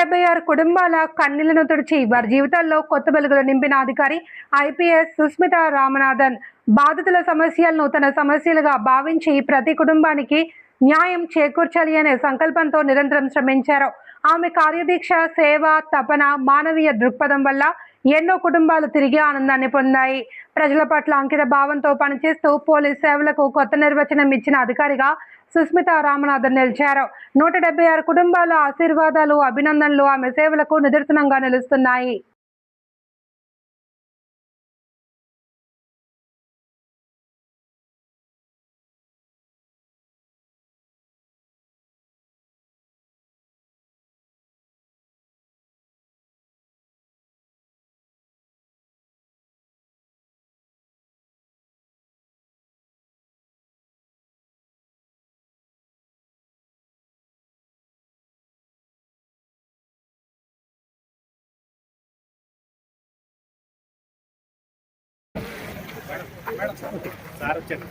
176 కుటుంబాల కన్నీళ్లను తుడిచి వారి జీవితాల్లో కొత్త వెలుగులు నింపిన అధికారి ఐపీఎస్ సుస్మిత రామనాథన్ బాధితుల సమస్యలను తన సమస్యలుగా భావించి ప్రతి కుటుంబానికి న్యాయం చేకూర్చాలి అనే సంకల్పంతో నిరంతరం శ్రమించారు. ఆమె కార్యదీక్ష, సేవ, తపన, మానవీయ దృక్పథం వల్ల ఎన్నో కుటుంబాలు తిరిగి ఆనందాన్ని పొందాయి. ప్రజల పట్ల అంకిత భావంతో పనిచేస్తూ పోలీస్ సేవలకు కొత్త నిర్వచనం ఇచ్చిన అధికారిగా సుస్మిత రామనాథన్ నిలిచారు. 176 కుటుంబాల ఆశీర్వాదాలు, అభినందనలు ఆమె సేవలకు నిదర్శనంగా నిలుస్తున్నాయి. సార్ వచ్చారు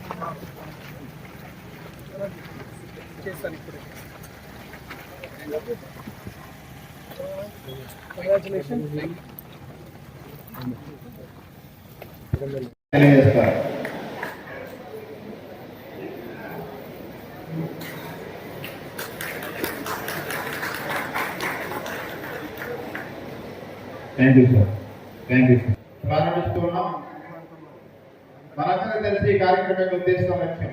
చేస్తాను ఇప్పుడు. Congratulation. Thank you sir. Thank you sir. ప్రారంభిస్తున్నాం. మనందరూ తెలిసి ఈ కార్యక్రమం ఉద్దేశం లక్ష్యం